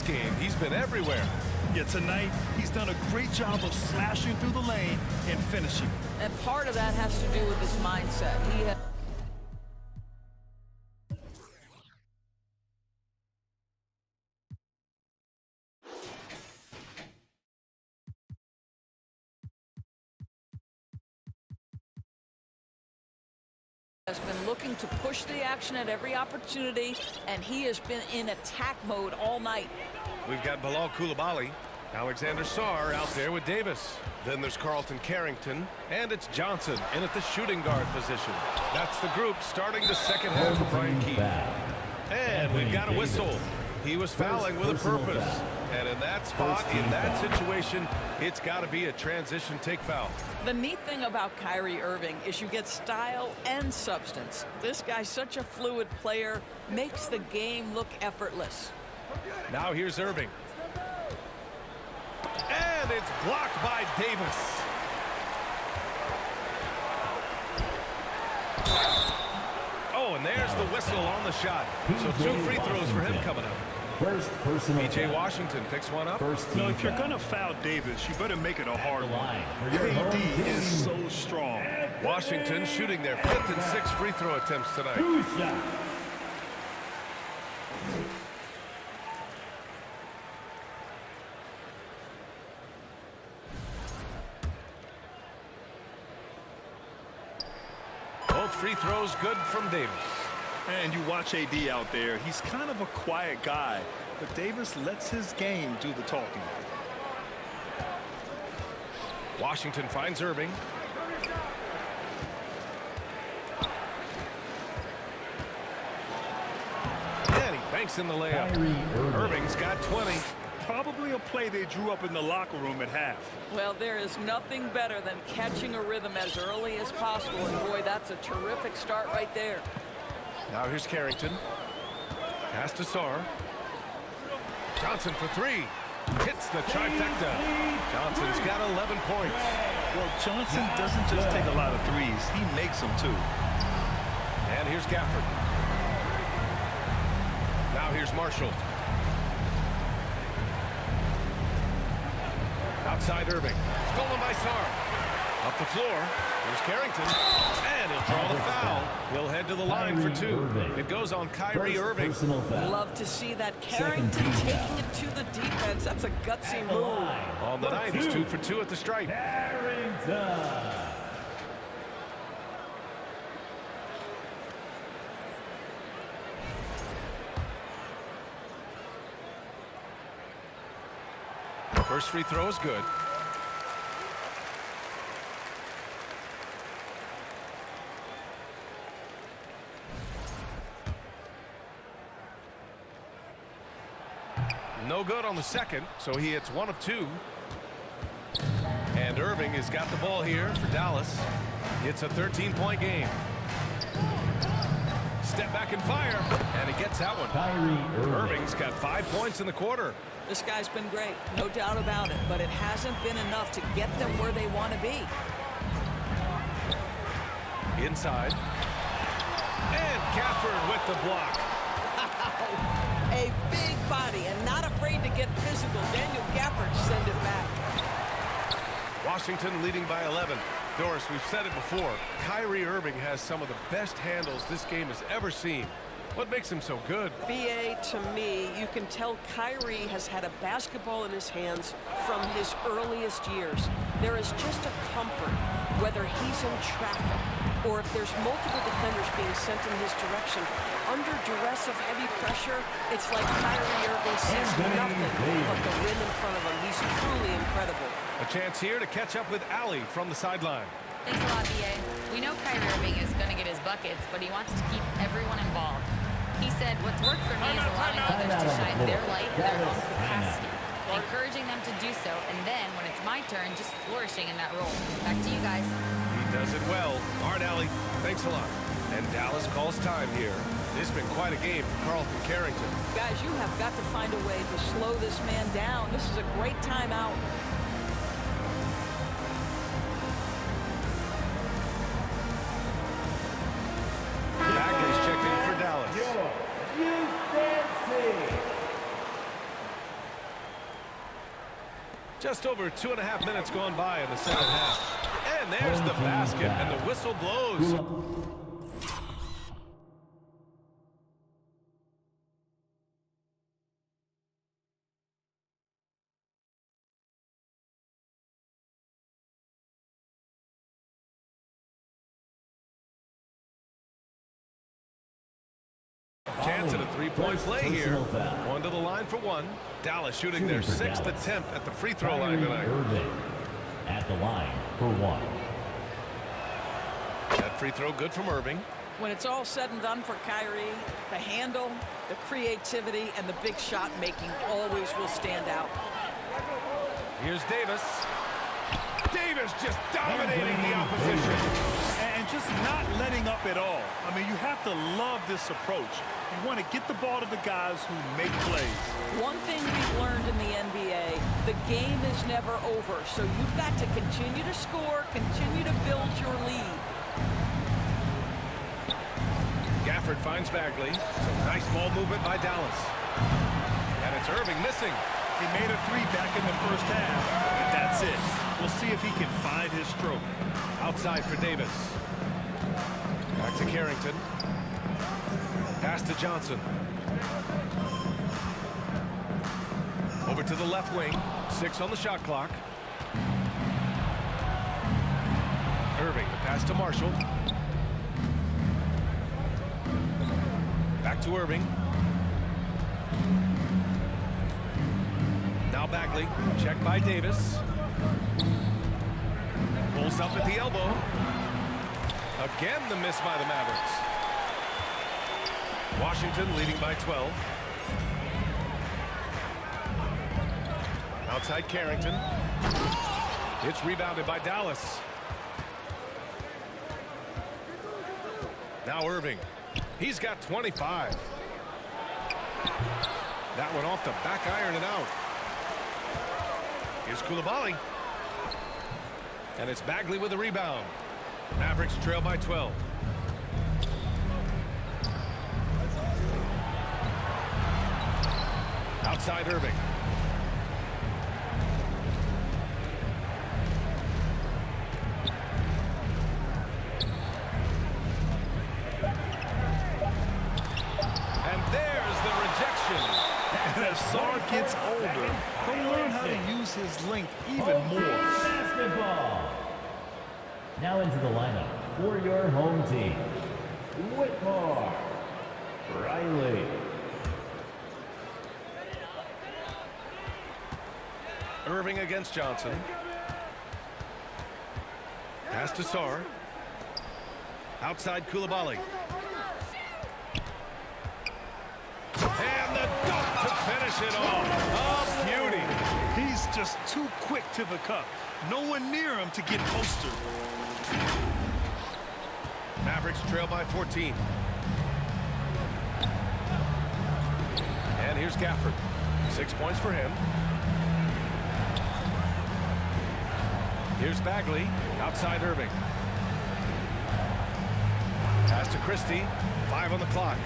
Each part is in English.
game, he's been everywhere. Yeah, tonight, he's done a great job of slashing through the lane and finishing. And part of that has to do with his mindset. He has been looking to push the action at every opportunity, and he has been in attack mode all night. We've got Bilal Coulibaly, Alexander Sarr out there with Davis. Then there's Carlton Carrington, and it's Johnson in at the shooting guard position. That's the group starting the second half of Brian Keefe. And we've got a whistle. He was fouling with a purpose. And in that spot, in that situation, it's got to be a transition take foul. The neat thing about Kyrie Irving is you get style and substance. This guy's such a fluid player, makes the game look effortless. Now here's Irving. And it's blocked by Davis. Oh, and there's the whistle on the shot. So 2 free throws for him coming up. First personal P.J. Washington picks one up. No, if you're going to foul Davis, you better make it a hard one. KD is so strong. Washington shooting their 5th and 6th free throw attempts tonight. Both free throws good from Davis. And you watch AD out there. He's kind of a quiet guy, but Davis lets his game do the talking. Washington finds Irving. And he banks in the layup. Irving's got 20. Probably a play they drew up in the locker room at half. Well, there is nothing better than catching a rhythm as early as possible, and boy, that's a terrific start right there. Now here's Carrington. Pass to Sarr. Johnson for 3. Hits the trifecta. Johnson's got 11 points. Well, Johnson doesn't just take a lot of threes. He makes them, too. And here's Gafford. Now here's Marshall. Outside Irving. Stolen by Sarr. Up the floor. Here's Carrington. And he'll draw the foul. He'll head to the line for 2. It goes on Kyrie Irving. Love to see that. Carrington taking it to the defense. That's a gutsy move. On the night, he's 2 for 2 at the stripe. First free throw is good. No good on the second, so he hits 1 of 2. And Irving has got the ball here for Dallas. It's a 13-point game. Step back and fire, and he gets that one. Irving's got 5 points in the quarter. This guy's been great, no doubt about it, but it hasn't been enough to get them where they want to be. Inside. And Gafford with the block. Wow. A big body and not afraid to get physical. Daniel Gafford send it back. Washington leading by 11. Doris, we've said it before. Kyrie Irving has some of the best handles this game has ever seen. What makes him so good? BA, to me, you can tell Kyrie has had a basketball in his hands from his earliest years. There is just a comfort, whether he's in traffic or if there's multiple defenders being sent in his direction. Under duress of heavy pressure, it's like Kyrie Irving sees nothing but the rim in front of him. He's truly incredible. A chance here to catch up with Allie from the sideline. Thanks a lot, BA. We know Kyrie Irving is going to get his buckets, but he wants to keep everyone involved. He said, what's worked for me is allowing others to shine their light in their own capacity, encouraging them to do so, and then, when it's my turn, just flourishing in that role. Back to you guys. He does it well. All right, Allie, thanks a lot. And Dallas calls time here. This has been quite a game for Carlton Carrington. Guys, you have got to find a way to slow this man down. This is a great timeout. Just over 2.5 minutes gone by in the second half. And there's the basket, and the whistle blows. Chance at a three-point play here. One to the line for one. Dallas shooting their 6th attempt at the free throw line tonight. At the line for one. That free throw good from Irving. When it's all said and done for Kyrie, the handle, the creativity, and the big shot making always will stand out. Here's Davis. Davis just dominating the opposition. And just not letting up at all. I mean, you have to love this approach. You want to get the ball to the guys who make plays. One thing we've learned in the NBA, the game is never over. So you've got to continue to score, continue to build your lead. Gafford finds Bagley. Some nice ball movement by Dallas. And it's Irving missing. He made a three back in the first half, and that's it. We'll see if he can find his stroke. Outside for Davis. Back to Carrington. Pass to Johnson. Over to the left wing. 6 on the shot clock. Irving, the pass to Marshall. Back to Irving. Now Bagley. Check by Davis. Pulls up at the elbow. Again, the miss by the Mavericks. Washington leading by 12. Outside Carrington. It's rebounded by Dallas. Now Irving. He's got 25. That went off the back iron and out. Here's Coulibaly. And it's Bagley with the rebound. Mavericks trail by 12. Outside Irving. And there's the rejection. And as Sarr gets older, he'll learn how to use his length even more. Basketball. Now into the lineup for your home team. Whitmore. Riley. Irving against Johnson. Pass to Sarr. Outside Coulibaly. And the dunk to finish it off. A beauty. He's just too quick to the cup. No one near him to get posted. Mavericks trail by 14. And here's Gafford. 6 points for him. Here's Bagley. Outside Irving. Pass to Christie. 5 on the clock.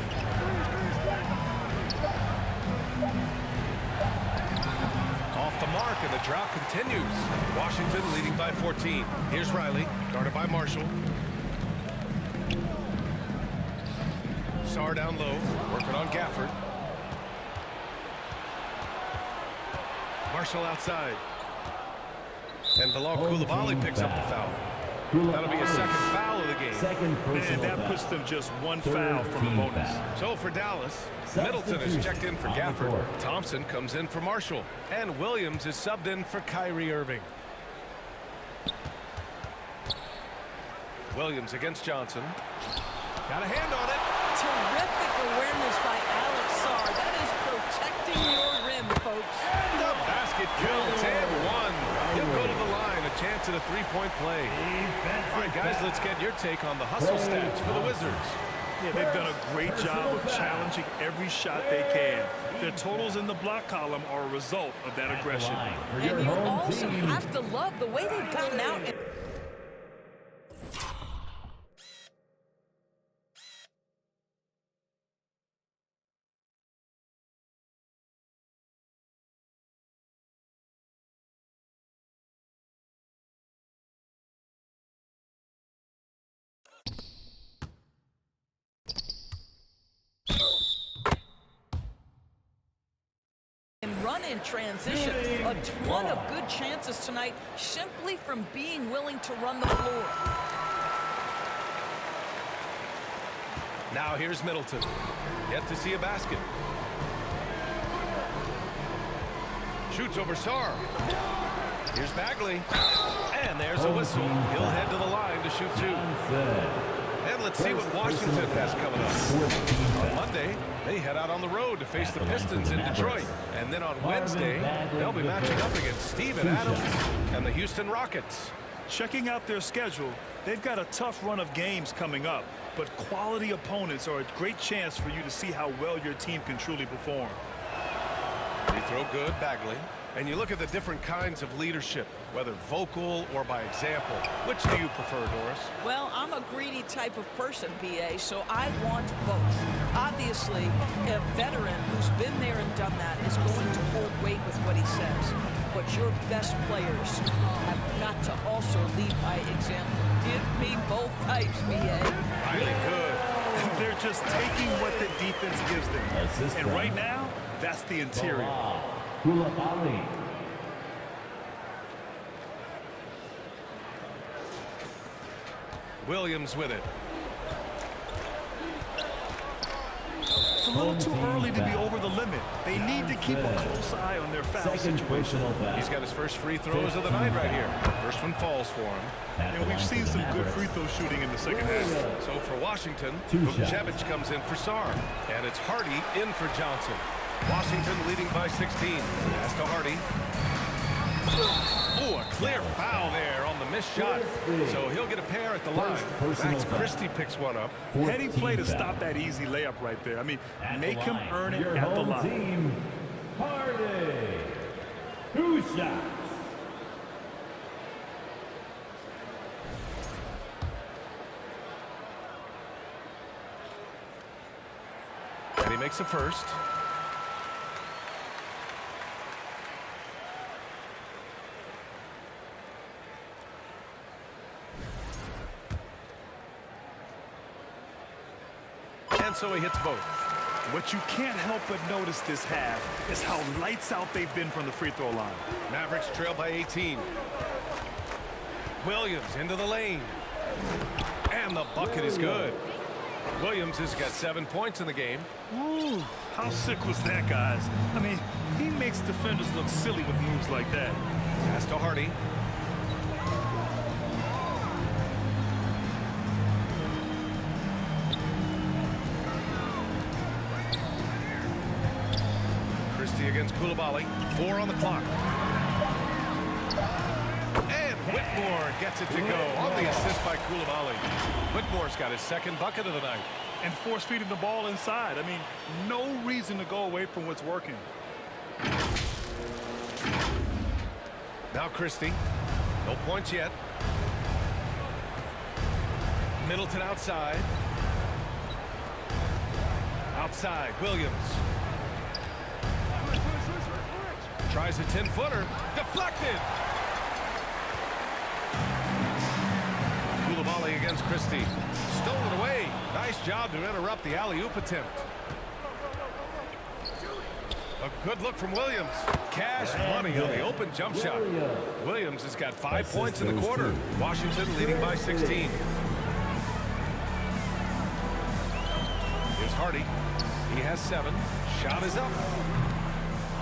Off the mark, and the drought continues. Washington leading by 14. Here's Riley, guarded by Marshall. Sarr down low, working on Gafford. Marshall outside. And Bilal Coulibaly picks up the foul. That'll be a second foul of the game. And that puts them just one foul from a bonus. So for Dallas, Middleton is checked in for Gafford. Thompson comes in for Marshall. And Williams is subbed in for Kyrie Irving. Williams against Johnson. Got a hand on it. Terrific awareness by Alex Sarr. That is protecting your rim, folks. And the basket counts and one. He'll go to the line. A chance at a three-point play. All right, guys, let's get your take on the hustle stats for the Wizards. Yeah, they've done a great job of challenging every shot they can. Their totals in the block column are a result of that aggression. And you also have to love the way they've gotten out and run in transition. A ton of good chances tonight simply from being willing to run the floor. Now here's Middleton. Yet to see a basket. Shoots over Sarr. Here's Bagley. And there's a whistle. He'll head to the line to shoot 2. And let's see what Washington has coming up. On Monday, they head out on the road to face the Pistons in Detroit. And then on Wednesday, they'll be matching up against Steven Adams and the Houston Rockets. Checking out their schedule, they've got a tough run of games coming up, but quality opponents are a great chance for you to see how well your team can truly perform. They throw good, Bagley. And you look at the different kinds of leadership, whether vocal or by example. Which do you prefer, Doris? Well, I'm a greedy type of person, BA, so I want both. Obviously, a veteran who's been there and done that is going to hold weight with what he says. But your best players have got to also lead by example. Give me both types, BA. Highly good. They're just taking what the defense gives them. And right now, that's the interior. Koulibaly. Williams with it. It's a little too early to be over the limit. They need to keep a close eye on their foul situation. He's got his first free throws of the night right here. First one falls for him. And we've seen some good free throw shooting in the second half. So for Washington, Vukcevic comes in for Sarr. And it's Hardy in for Johnson. Washington leading by 16. Pass to Hardy. Oh, a clear foul there on the missed shot. So he'll get a pair at the line. Max Christie picks one up. Heady play to stop that easy layup right there. I mean, make him earn it at the line. Hardy. 2 shots. And he makes a first. And so he hits both. What you can't help but notice this half is how lights out they've been from the free throw line. Mavericks trail by 18. Williams into the lane. And the bucket is good. Williams has got 7 points in the game. Ooh, how sick was that, guys? I mean, he makes defenders look silly with moves like that. Pass to Hardy. Christie against Koulibaly. 4 on the clock. And Whitmore gets it to go on the assist by Koulibaly. Whitmore's got his second bucket of the night. And force feeding the ball inside. I mean, no reason to go away from what's working. Now Christie. No points yet. Middleton outside. Outside, Williams. Tries a 10-footer. Deflected. Koulibaly against Christie. Stolen away. Nice job to interrupt the alley-oop attempt. A good look from Williams. Cash money on the open jump shot. Williams has got 5 points in the quarter. Washington leading by 16. Here's Hardy. He has 7. Shot is up.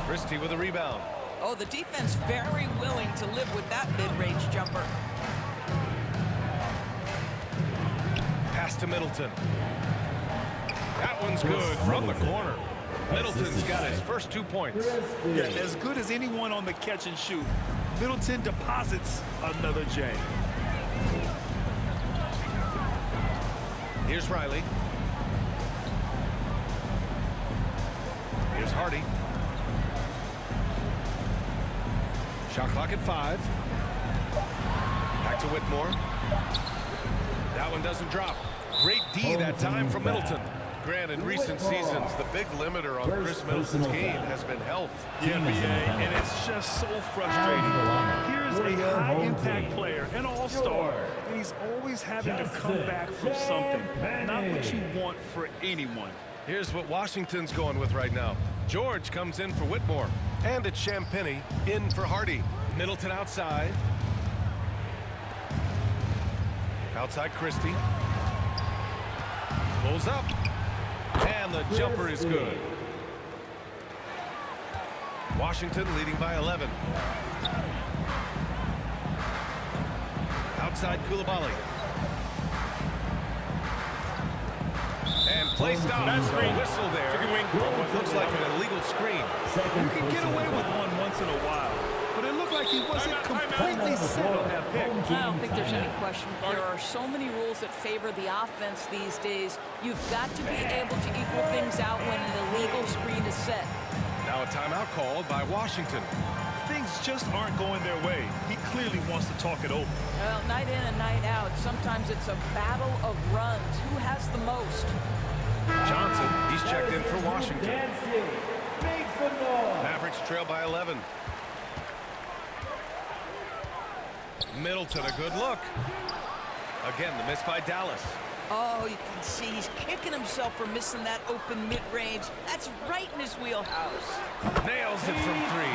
Christie with a rebound. Oh, the defense very willing to live with that mid-range jumper. Pass to Middleton. That one's good from the corner. Middleton's got his first 2 points. Yeah, as good as anyone on the catch and shoot. Middleton deposits another J. Here's Riley. Here's Hardy. Shot clock at 5. Back to Whitmore. That one doesn't drop. Great D that time from Middleton. Granted, in recent seasons, the big limiter on Chris Middleton's game has been health. Yeah, BA, and it's just so frustrating. Here's a high-impact player, an all-star, and he's always having to come back from something. Not what you want for anyone. Here's what Washington's going with right now. George comes in for Whitmore. And it's Champagny in for Hardy. Middleton outside. Outside Christie. Pulls up. And the jumper is good. Washington leading by 11. Outside Koulibaly. And play stop. That's a whistle there. What looks like an illegal screen. You can get away with one once in a while, but it looked like he wasn't completely set on that pick. I don't think there's any question. There are so many rules that favor the offense these days. You've got to be able to equal things out when an illegal screen is set. Now a timeout called by Washington. Things just aren't going their way. He clearly wants to talk it over. Well, night in and night out, sometimes it's a battle of runs. Who has the most? Johnson, he's checked in for Washington. Make some noise. Mavericks trail by 11. Middleton, a good look. Again, the miss by Dallas. Oh, you can see he's kicking himself for missing that open mid-range. That's right in his wheelhouse. Nails it from 3.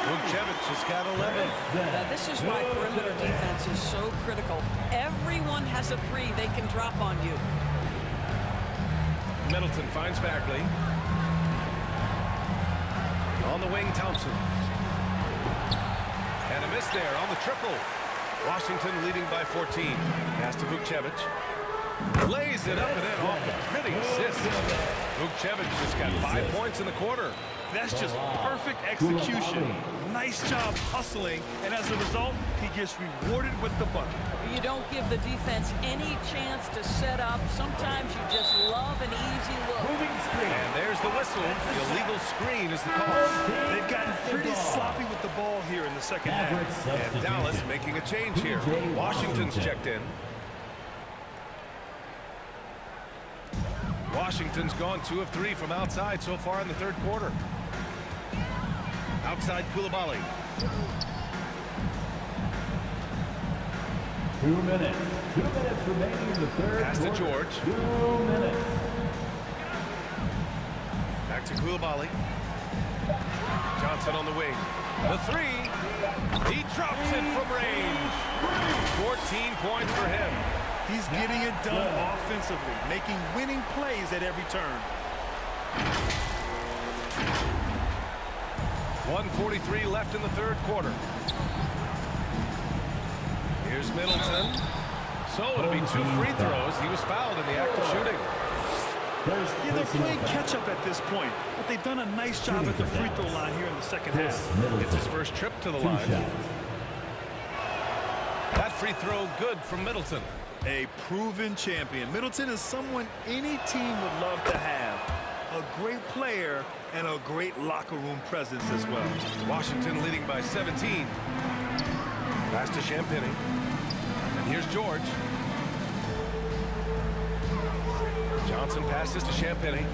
Vucevic has got 11. Now, this is why perimeter defense is so critical. Everyone has a 3 they can drop on you. Middleton finds Bagley. On the wing, Thompson. And a miss there on the triple. Washington leading by 14. Pass to Vucevic. Lays it up and in off the pretty assist. Vucevic just got 5 points in the quarter. That's just perfect execution. Nice job hustling, and as a result, he gets rewarded with the bucket. You don't give the defense any chance to set up. Sometimes you just love an easy look. Moving screen. And there's the whistle. The illegal screen is the call. They've gotten pretty sloppy with the ball here in the second half. And Dallas making a change here. Washington's checked in. Washington's gone 2 of 3 from outside so far in the third quarter. Outside Koulibaly. 2 minutes. 2 minutes remaining in the third Pass to quarter. George. 2 minutes. Back to Koulibaly. Johnson on the wing. The 3. He drops it from range. 14 points for him. He's getting it done offensively, making winning plays at every turn. 1:43 left in the third quarter. Here's Middleton. So it'll be 2 free throws. He was fouled in the act of shooting. Yeah, they're playing catch-up at this point, but they've done a nice job at the free throw line here in the second half. It's his first trip to the line. That free throw good from Middleton. A proven champion. Middleton is someone any team would love to have. A great player and a great locker room presence as well. Washington leading by 17. Pass to Champagny. And here's George. Johnson passes to Champagny.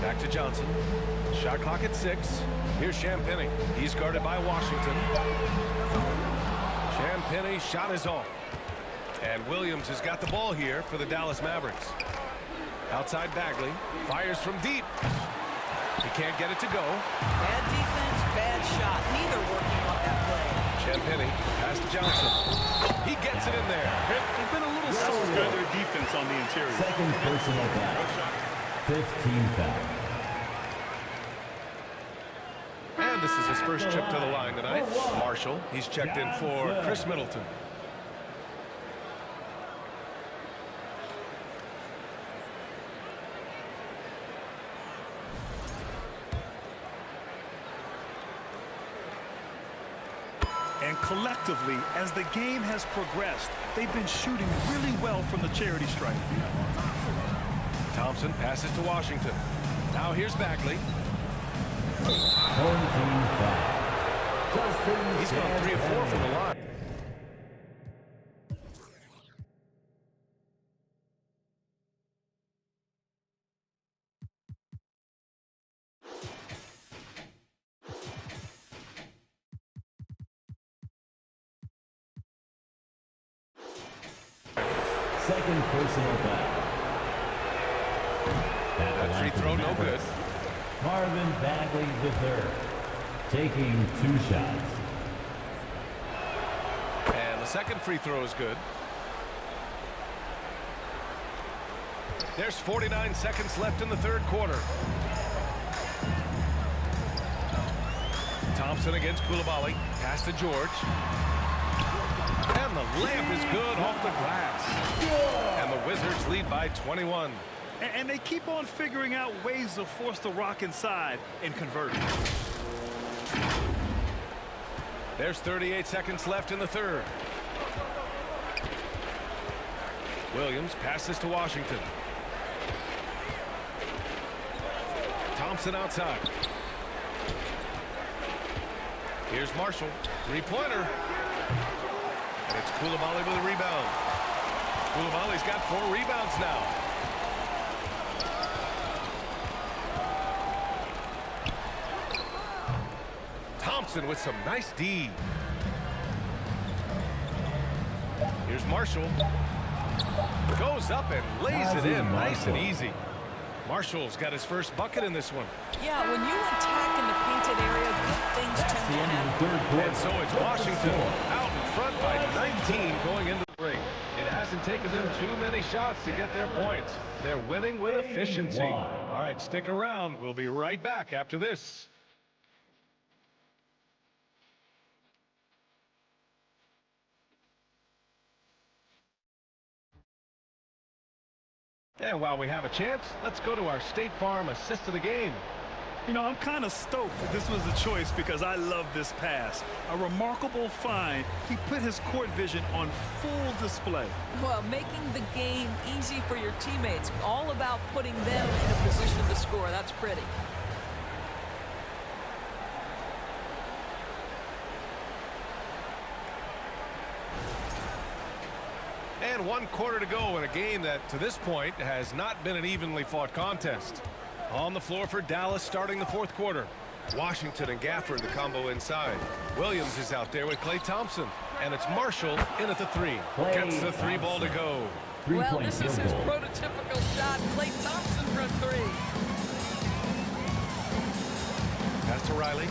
Back to Johnson. Shot clock at 6. Here's Champagny. He's guarded by Washington. Champagny shot is off. And Williams has got the ball here for the Dallas Mavericks. Outside Bagley. Fires from deep. He can't get it to go. Bad defense, bad shot. Neither working on that play. Champagny pass to Johnson. He gets it in there. They've been a little soft on their defense on the interior. Second personal foul. 15 foul. And this is his first trip to the line tonight. Marshall, he's checked in for Chris Middleton. And collectively, as the game has progressed, they've been shooting really well from the charity stripe. Thompson passes to Washington. Now here's Bagley. Home team foul. He's gone 3 of 4 from the line. Second personal foul. That free throw, no good. Marvin Bagley III, taking 2 shots. And the second free throw is good. There's 49 seconds left in the third quarter. Thompson against Koulibaly. Pass to George. And the layup is good off the glass. And the Wizards lead by 21. And they keep on figuring out ways to force the rock inside and convert it. There's 38 seconds left in the third. Williams passes to Washington. Thompson outside. Here's Marshall. Three-pointer. And it's Koulibaly with a rebound. Koulibaly's got 4 rebounds now. Thompson with some nice D. Here's Marshall. Goes up and lays it in nice and easy. Marshall's got his first bucket in this one. Yeah, when you attack in the painted area, good things tend to happen. And so it's Washington out in front by 19 going into the break. It hasn't taken them too many shots to get their points. They're winning with efficiency. All right, stick around. We'll be right back after this. And while we have a chance, let's go to our State Farm assist of the game. You know, I'm kind of stoked that this was the choice because I love this pass. A remarkable find. He put his court vision on full display. Well, making the game easy for your teammates. All about putting them in a position to score. That's pretty. And 1 quarter to go in a game that, to this point, has not been an evenly fought contest. On the floor for Dallas starting the fourth quarter. Washington and Gafford, the combo inside. Williams is out there with Klay Thompson. And it's Marshall in at the 3. Gets the 3 ball to go. Well, this is his prototypical shot. Klay Thompson for 3. Pass to Riley.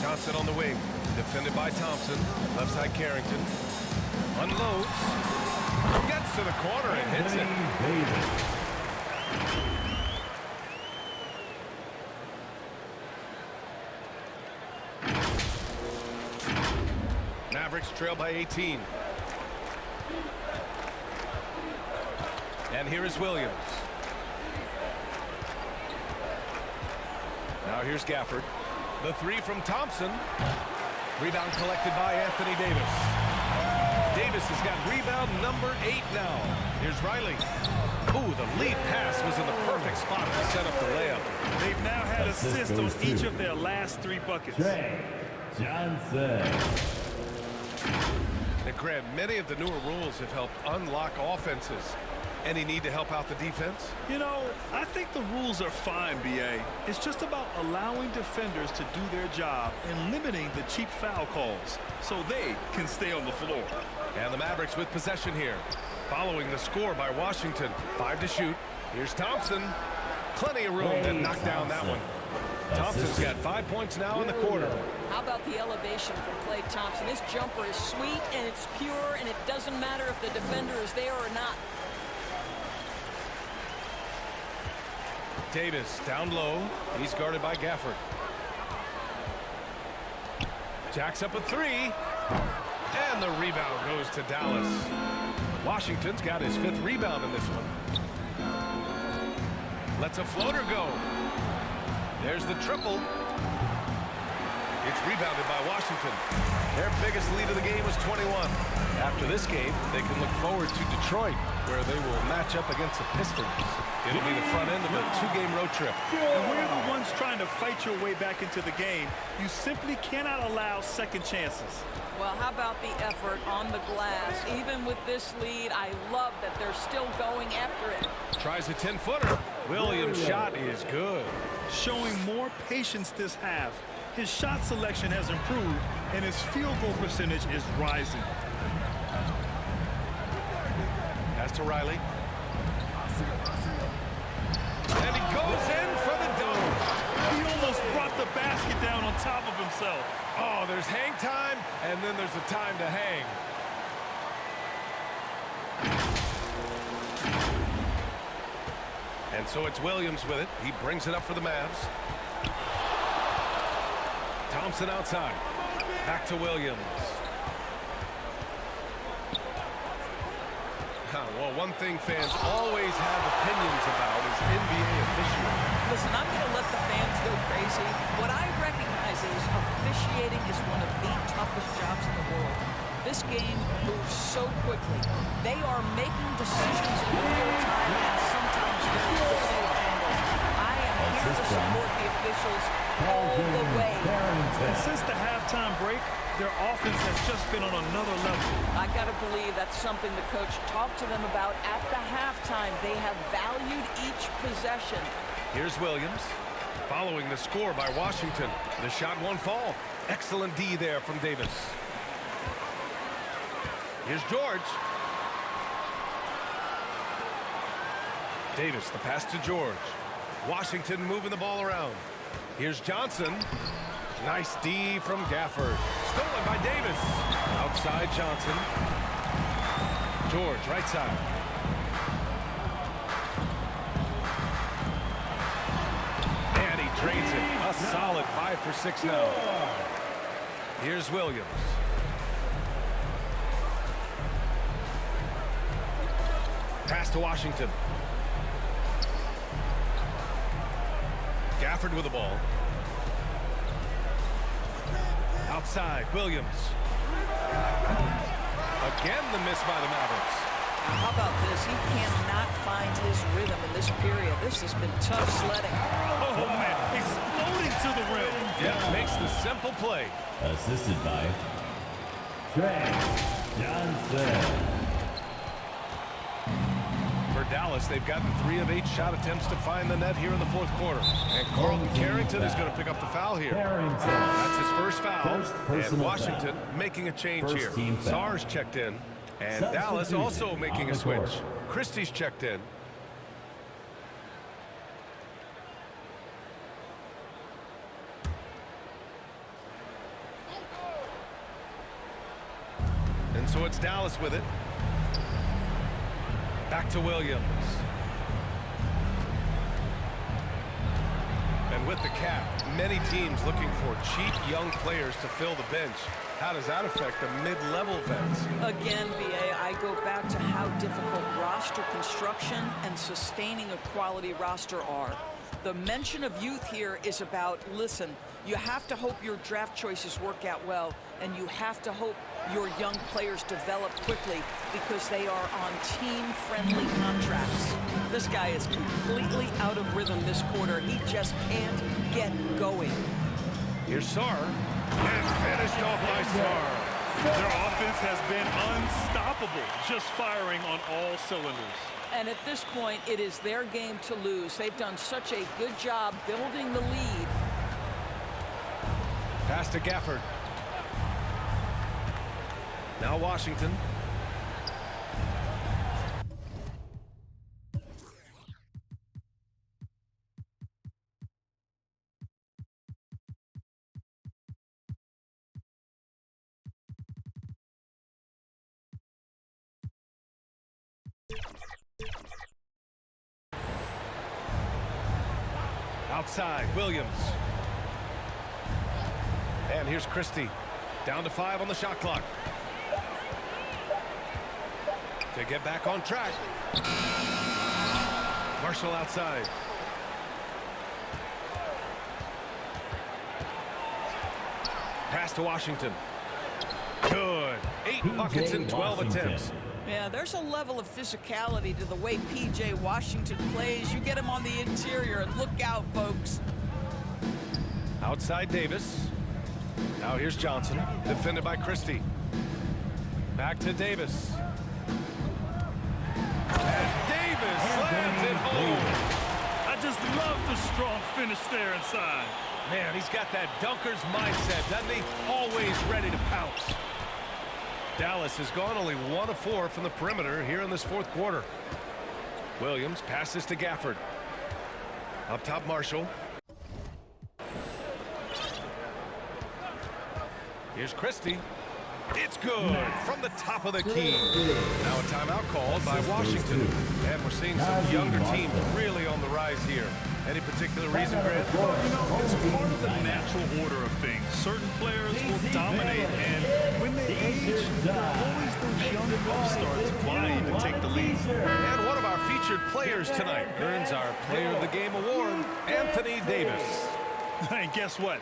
Johnson on the wing. Defended by Thompson. Left side Carrington. Unloads. Gets to the corner and hits it. Mavericks trail by 18. And here is Williams. Now here's Gafford. The 3 from Thompson. Rebound collected by Anthony Davis. Davis has got rebound number 8 now. Here's Riley. Ooh, the lead pass was in the perfect spot to set up the layup. They've now had assists on each of their last 3 buckets. Trey Johnson. And Grant, many of the newer rules have helped unlock offenses. Any need to help out the defense? You know, I think the rules are fine, B.A. It's just about allowing defenders to do their job and limiting the cheap foul calls so they can stay on the floor. And the Mavericks with possession here. Following the score by Washington. 5 to shoot. Here's Thompson. Plenty of room to knock down that one. Thompson's got 5 points now in the quarter. How about the elevation from Klay Thompson? His jumper is sweet and it's pure, and it doesn't matter if the defender is there or not. Davis down low. He's guarded by Gafford. Jacks up a 3. And the rebound goes to Dallas. Washington's got his 5th rebound in this one. Lets a floater go. There's the triple. It's rebounded by Washington. Their biggest lead of the game was 21. After this game, they can look forward to Detroit, where they will match up against the Pistons. It'll be the front end of a 2-game road trip. And we're the ones trying to fight your way back into the game. You simply cannot allow second chances. Well, how about the effort on the glass? Even with this lead, I love that they're still going after it. Tries a 10-footer. Williams' shot is good. Showing more patience this half. His shot selection has improved, and his field goal percentage is rising. Pass to Riley. got the basket down on top of himself. Oh, there's hang time, and then there's a time to hang. And so it's Williams with it. He brings it up for the Mavs. Thompson outside. Back to Williams. Well, one thing fans always have opinions about is NBA officiating. Listen, I'm going to let the fans go crazy. What I recognize is officiating is one of the toughest jobs in the world. This game moves so quickly. They are making decisions in real time and sometimes very difficult angles. I am here to support the officials all the way. And since the halftime break, their offense has just been on another level. I got to believe that's something the coach talked to them about at the halftime. They have valued each possession. Here's Williams. Following the score by Washington. The shot won't fall. Excellent D there from Davis. Here's George. Davis, the pass to George. Washington moving the ball around. Here's Johnson. Nice D from Gafford. Stolen by Davis. Outside Johnson. George, right side. And he drains it. A solid 5 for 6 now. Here's Williams. Pass to Washington. Gafford with the ball. Outside, Williams. Again, the miss by the Mavericks. How about this? He cannot find his rhythm in this period. This has been tough sledding. Oh, man, exploding to the rim. Yeah, makes the simple play. Assisted by Trey Johnson. For Dallas, they've gotten 3 of 8 shot attempts to find the net here in the fourth quarter. And Carlton Carrington is going to pick up the foul here. That's his first foul. And Washington making a change here. Sarr's checked in. And Dallas also making a switch. Christie's checked in. And so it's Dallas with it. Back to Williams. And with the cap, many teams looking for cheap young players to fill the bench. How does that affect the mid-level vets? Again, BA, I go back to how difficult roster construction and sustaining a quality roster are. The mention of youth here is about, listen, you have to hope your draft choices work out well, and you have to hope your young players develop quickly because they are on team-friendly contracts. This guy is completely out of rhythm this quarter. He just can't get going. Here's Sarr. And finished off by Sarr. Their offense has been unstoppable, just firing on all cylinders. And at this point, it is their game to lose. They've done such a good job building the lead. Pass to Gafford. Now Washington. Outside, Williams. And here's Christie. Down to 5 on the shot clock. To get back on track. Marshall outside. Pass to Washington. Good. 8 buckets in 12 attempts. Yeah, there's a level of physicality to the way P.J. Washington plays. You get him on the interior, and look out, folks. Outside Davis. Now here's Johnson, defended by Christie. Back to Davis. And Davis slams it home. I just love the strong finish there inside. Man, he's got that dunker's mindset, doesn't he? Always ready to pounce. Dallas has gone only 1 of 4 from the perimeter here in this fourth quarter. Williams passes to Gafford. Up top, Marshall. Here's Christie. It's good from the top of the key. Now a timeout called by Washington. And we're seeing some younger teams really on the rise here. Any particular reason, Grant? Well, you know, it's part of the natural order of things. Certain players will dominate, and when they age, there are always those young upstarts vying to take the lead. And one of our featured players tonight earns our Player of the Game award, Anthony Davis. And guess what?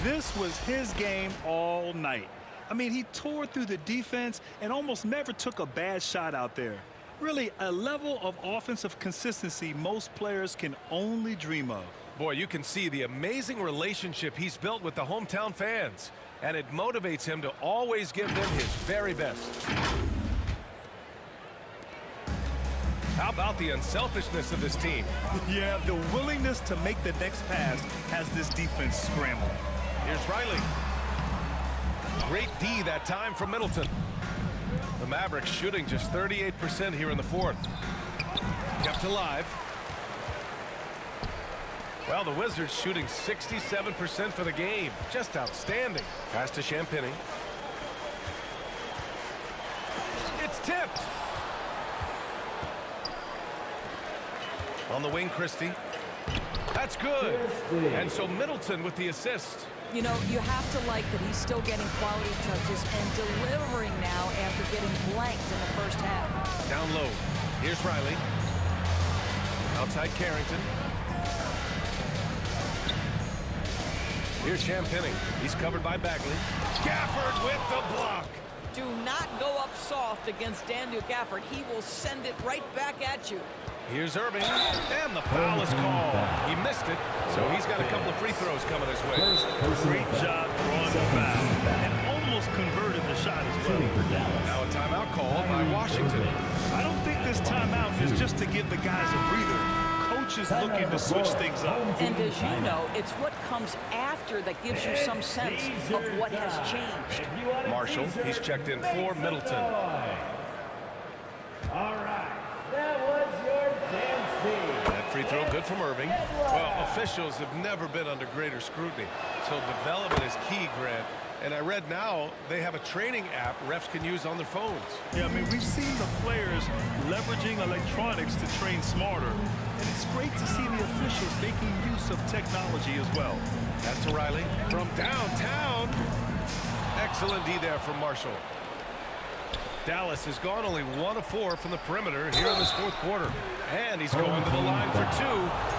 This was his game all night. I mean, he tore through the defense and almost never took a bad shot out there. Really, a level of offensive consistency most players can only dream of. Boy, you can see the amazing relationship he's built with the hometown fans, and it motivates him to always give them his very best. How about the unselfishness of this team? Yeah, the willingness to make the next pass has this defense scrambled. Here's Riley. Great D that time from Middleton. The Mavericks shooting just 38% here in the fourth. Kept alive. Well, the Wizards shooting 67% for the game. Just outstanding. Pass to Champagny. It's tipped. On the wing, Christie. That's good. And so Middleton with the assist. You know, you have to like that he's still getting quality touches and delivering now after getting blanked in the first half. Down low. Here's Riley. Outside Carrington. Here's Champagny. He's covered by Bagley. Gafford with the block. Do not go up soft against Daniel Gafford. He will send it right back at you. Here's Irving, and the foul is called. He missed it, so he's got a couple of free throws coming his way. Great job drawing the foul and almost converted the shot as well. Now a timeout called by Washington. I don't think this timeout is just to give the guys a breather. Coach is looking to switch things up. And as you know, it's what comes after that gives you some sense of what has changed. Marshall, he's checked in for Middleton. All right. That was your dancing. That free throw good from Irving. Well, officials have never been under greater scrutiny, so development is key, Grant. And I read now they have a training app refs can use on their phones. Yeah, I mean, we've seen the players leveraging electronics to train smarter, and it's great to see the officials making use of technology as well. That's to Riley from downtown. Excellent D there from Marshall. Dallas has gone only 1 of 4 from the perimeter here in this fourth quarter. And he's going to the line for 2.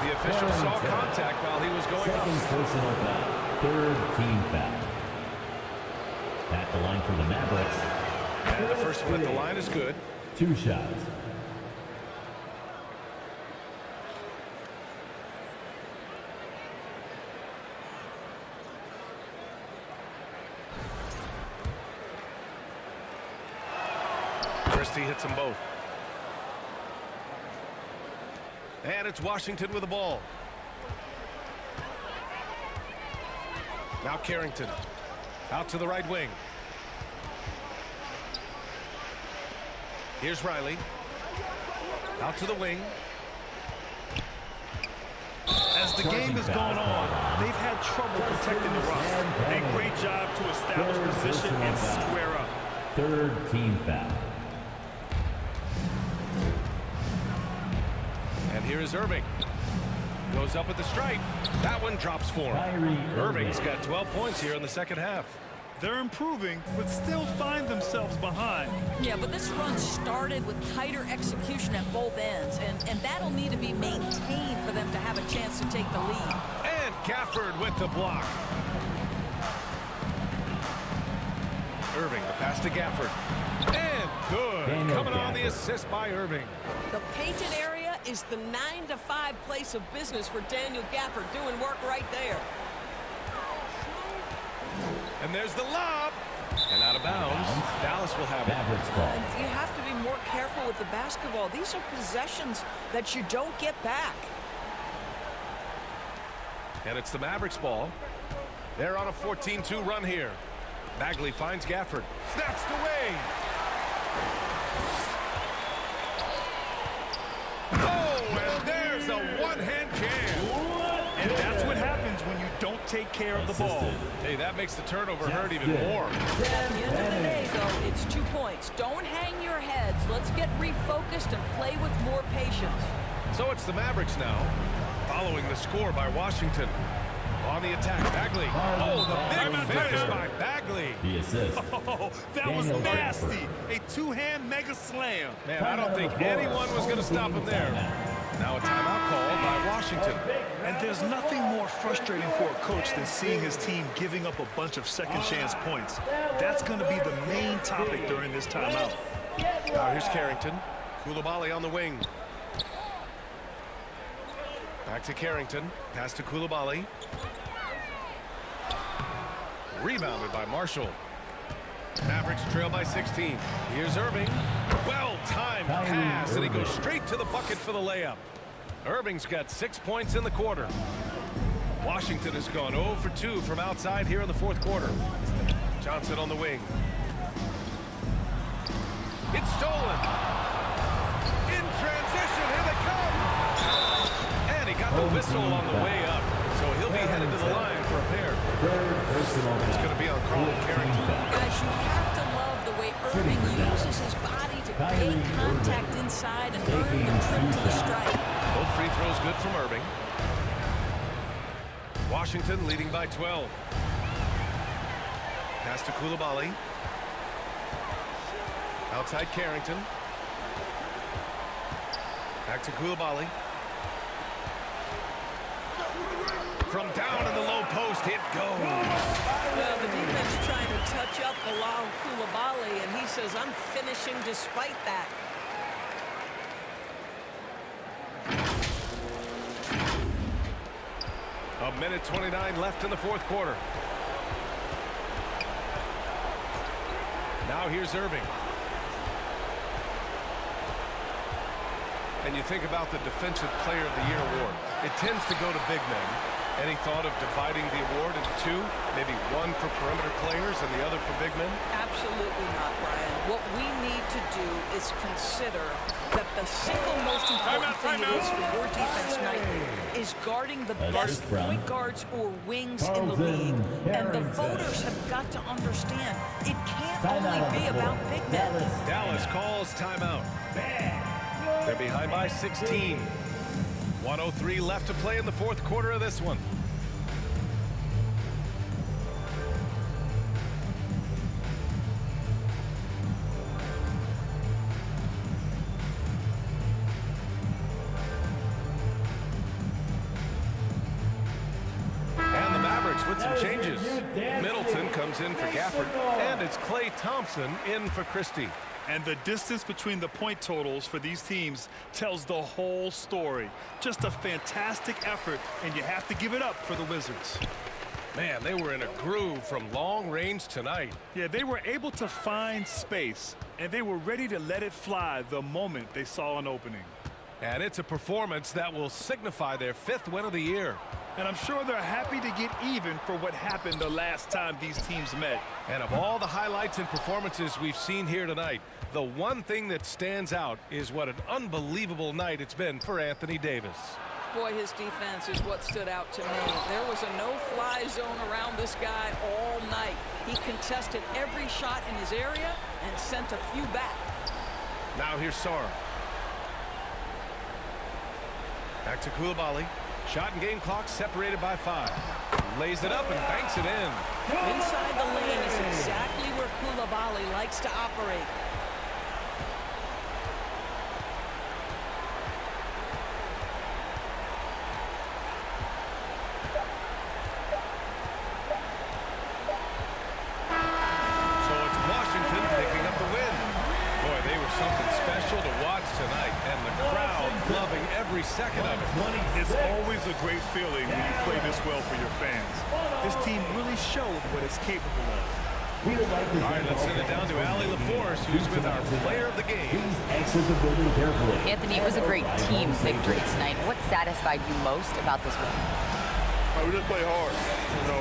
The official saw contact while he was going Second up. personal foul. Third team foul. At the line for the Mavericks. And the first one at the line is good. 2 shots. Christie hits them both. And it's Washington with the ball. Now Carrington. Out to the right wing. Here's Riley. Out to the wing. As the game has gone on, they've had trouble protecting the rock. A great job to establish position and square up. Third team foul. And here is Irving. Goes up at the stripe. That one drops for him. Kyrie Irving's got 12 points here in the second half. They're improving, but still find themselves behind. Yeah, but this run started with tighter execution at both ends, and that'll need to be maintained for them to have a chance to take the lead. And Gafford with the block. Irving, the pass to Gafford. And good. Daniel Coming on the Gafford. assist by Irving. The painted area is the 9 to 5 place of business for Daniel Gafford, doing work right there. And there's the lob. And out of bounds. Dallas will have it. Mavericks ball. And you have to be more careful with the basketball. These are possessions that you don't get back. And it's the Mavericks ball. They're on a 14-2 run here. Bagley finds Gafford. Snatched away. Oh, and there's a one-hand jam. And that's what happens when you don't take care of the ball. Hey, that makes the turnover hurt even more. At the end of the day, though, it's 2 points. Don't hang your heads. Let's get refocused and play with more patience. So it's the Mavericks now, following the score by Washington. On the attack, Bagley. Oh, the big finish by Bagley. The assist. Oh, that was nasty. A two-hand mega slam. Man, I don't think anyone was going to stop him there. Now a timeout called by Washington. And there's nothing more frustrating for a coach than seeing his team giving up a bunch of second chance points. That's going to be the main topic during this timeout. Now here's Carrington. Coulibaly on the wing. Back to Carrington. Pass to Coulibaly. Rebounded by Marshall. Mavericks trail by 16. Here's Irving. Well-timed pass, and he goes straight to the bucket for the layup. Irving's got 6 points in the quarter. Washington has gone 0 for 2 from outside here in the fourth quarter. Johnson on the wing. It's stolen. In transition, here they come. And he got the whistle on the way up. So he'll be headed to the line for a pair. It's going to be on Carlton Carrington. Guys, you have to love the way Irving uses his body to create contact inside and earn the trip to the strike. Both free throws good from Irving. Washington leading by 12. Pass to Coulibaly. Outside Carrington. Back to Coulibaly. From down in the low post, it goes. Well, the defense trying to touch up along Coulibaly, and he says, I'm finishing despite that. A minute 29 left in the fourth quarter. Now here's Irving. And you think about the Defensive Player of the Year award. It tends to go to big men. Any thought of dividing the award into two? Maybe one for perimeter players and the other for big men? Absolutely not, Brian. What we need to do is consider that the single most important thing it is for your defense tonight is guarding the best point guards or wings in the league. And the voters have got to understand it can't only be about big men. Dallas calls timeout. They're behind by 16. 1:03 left to play in the fourth quarter of this one. And the Mavericks with some changes. Middleton comes in for Gafford, and it's Klay Thompson in for Christie. And the distance between the point totals for these teams tells the whole story. Just a fantastic effort, and you have to give it up for the Wizards. Man, they were in a groove from long range tonight. Yeah, they were able to find space, and they were ready to let it fly the moment they saw an opening. And it's a performance that will signify their 5th win of the year. And I'm sure they're happy to get even for what happened the last time these teams met. And of all the highlights and performances we've seen here tonight, the one thing that stands out is what an unbelievable night it's been for Anthony Davis. Boy, his defense is what stood out to me. There was a no-fly zone around this guy all night. He contested every shot in his area and sent a few back. Now here's Sarr. Back to Coulibaly. Shot and game clock separated by 5. Lays it up and banks it in. Inside the lane is exactly where Coulibaly likes to operate. So it's Washington picking up the win. Boy, they were something special to watch tonight, and the crowd loving every second of it. It's always a great feeling when you play this well for your fans. This team really showed what it's capable of. All right, let's send it down to Allie LaForce, who's with our player of the game. Anthony, it was a great team victory tonight. What satisfied you most about this win? We just play hard.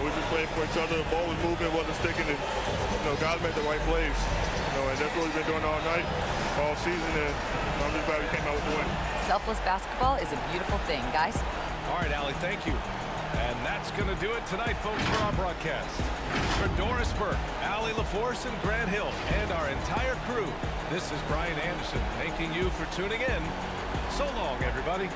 We just played for each other. The ball was moving, wasn't sticking, and guys made the right plays. And that's what we've been doing all night, all season, and I'm just glad we came out with the win. Selfless basketball is a beautiful thing, guys. All right, Allie, thank you. And that's going to do it tonight, folks, for our broadcast. For Doris Burke, Allie LaForce, and Grant Hill, and our entire crew, this is Brian Anderson thanking you for tuning in. So long, everybody.